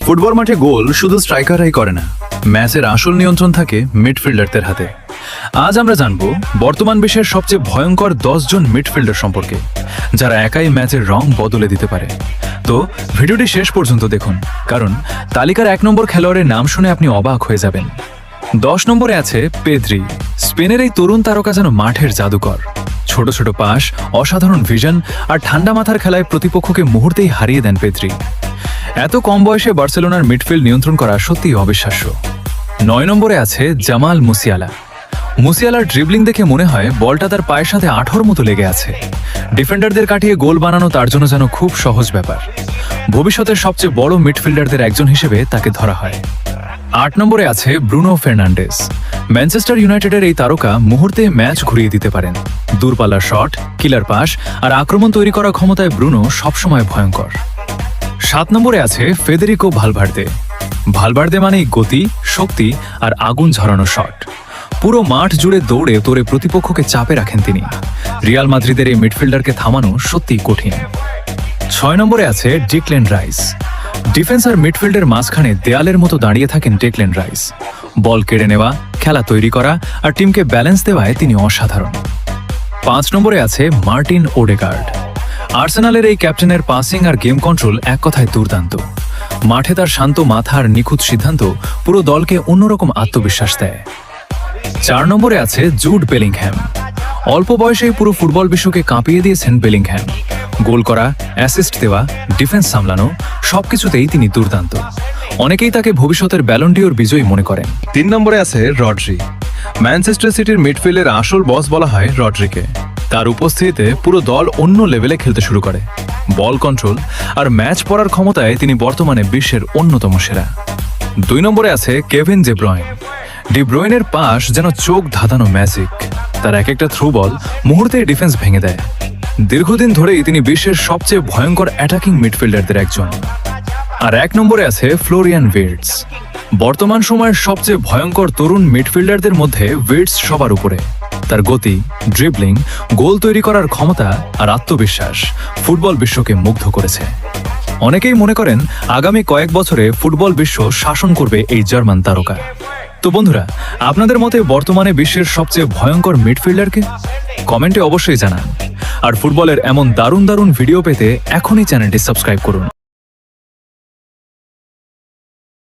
Football মাঠে গোল শুধু স্ট্রাইকাররাই করে না, ম্যাচের আসল নিয়ন্ত্রণ থাকে মিডফিল্ডারদের হাতে। আজ আমরা জানব বর্তমান বিশ্বের সবচেয়ে ভয়ঙ্কর 10 জন মিডফিল্ডার সম্পর্কে, যারা একাই ম্যাচের রং বদলে দিতে পারে। তো ভিডিওটি শেষ পর্যন্ত দেখুন, কারণ তালিকার 1 নম্বর খেলোয়াড়ের নাম শুনে আপনি অবাক হয়ে যাবেন। 10 নম্বরে আছে পেদ্রি। স্পেনের এই তরুণ তারকা যেন মাঠের জাদুকর। ছোট ছোট পাস, অসাধারণ ভিশন আর ঠান্ডা মাথার খেলায় প্রতিপক্ষকে মুহূর্তেই হারিয়ে দেন পেদ্রি। এত কম বয়সে বার্সেলোনার মিডফিল্ড নিয়ন্ত্রণ করা সত্যিই অবিশ্বাস্য। 9 নম্বরে আছে জামাল মুসিয়ালা। মুসিয়ালার ড্রিবলিং দেখে মনে হয় বলটা তার পায়ের সাথে আঠোর মতো লেগে আছে। ডিফেন্ডারদের কাটিয়ে গোল বানানো তার জন্য যেন খুব সহজ ব্যাপার। ভবিষ্যতের সবচেয়ে বড় মিডফিল্ডারদের একজন হিসেবে তাকে ধরা হয়। 8 নম্বরে আছে ব্রুনো ফার্নান্ডেজ। ম্যানচেস্টার ইউনাইটেডের এই তারকা মুহূর্তে ম্যাচ ঘুরিয়ে দিতে পারেন। দূরপাল্লার শট, কিলার পাস আর আক্রমণ তৈরি করার ক্ষমতায় ব্রুনো সবসময় ভয়ঙ্কর। 7 নম্বরে আছে ফেদেরিকো ভালভার্দে। ভালভার্দে মানেই গতি, শক্তি আর আগুন ঝরানো শট। পুরো মাঠ জুড়ে দৌড়ে তোরে প্রতিপক্ষকে চাপে রাখেন তিনি। রিয়াল মাদ্রিদের এই মিডফিল্ডারকে থামানো সত্যিই কঠিন। 6 নম্বরে আছে ডিক্লেন রাইস। ডিফেন্স আর মিডফিল্ডের মাঝখানে দেয়ালের মতো দাঁড়িয়ে থাকেন ডিক্লেন রাইস। বল কেড়ে নেওয়া, খেলা তৈরি করা আর টিমকে ব্যালেন্স দেওয়ায় তিনি অসাধারণ। 5 নম্বরে আছে মার্টিন ওডেগার্ড। আর্সেনালের এই ক্যাপ্টেনের পাসিং আর গেম কন্ট্রোল এক কথায় দুর্দান্ত। মাঠে তার শান্ত মাথা আর নিখুঁত সিদ্ধান্ত পুরো দলকে অন্যরকম আত্মবিশ্বাস দেয়। 4 নম্বরে আছে জুড বেলিংহ্যাম। অল্প বয়সেই পুরো ফুটবল বিশ্বকে কাঁপিয়ে দিয়েছেন বেলিংহ্যাম। গোল করা, অ্যাসিস্ট দেওয়া, ডিফেন্স সামলানো সবকিছুতেই তিনি দুর্দান্ত। অনেকেই তাকে ভবিষ্যতের ব্যালন ডিওর বিজয়ী মনে করেন। 3 নম্বরে আছে রড্রি। ম্যানচেস্টার সিটির মিডফিল্ডের আসল বস বলা হয় রড্রিকে। তার উপস্থিতিতে পুরো দল অন্য লেভেলে খেলতে শুরু করে। বল কন্ট্রোল আর ম্যাচ পড়ার ক্ষমতায় তিনি বর্তমানে বিশ্বের অন্যতম সেরা। 2 নম্বরে আছে কেভিন ডি ব্রুইন। ডি ব্রুইনের পাস যেন চোখ ধাঁধানো ম্যাজিক। তার এক একটা থ্রু বল মুহূর্তে ডিফেন্স ভেঙে দেয়। দীর্ঘদিন ধরেই তিনি বিশ্বের সবচেয়ে ভয়ঙ্কর অ্যাটাকিং মিডফিল্ডারদের একজন। আর 1 নম্বরে আছে ফ্লোরিয়ান ভির্টস। বর্তমান সময়ের সবচেয়ে ভয়ঙ্কর তরুণ মিডফিল্ডারদের মধ্যে ভির্টস সবার উপরে। তার গতি, ড্রিবলিং, গোল তৈরি করার ক্ষমতা আর আত্মবিশ্বাস ফুটবল বিশ্বকে মুগ্ধ করেছে। অনেকেই মনে করেন আগামী কয়েক বছরে ফুটবল বিশ্ব শাসন করবে এই জার্মান তারকা। তো বন্ধুরা, আপনাদের মতে বর্তমানে বিশ্বের সবচেয়ে ভয়ঙ্কর মিডফিল্ডারকে? কমেন্টে অবশ্যই জানান। আর ফুটবলের এমন দারুণ দারুণ ভিডিও পেতে এখনই চ্যানেলটি সাবস্ক্রাইব করুন।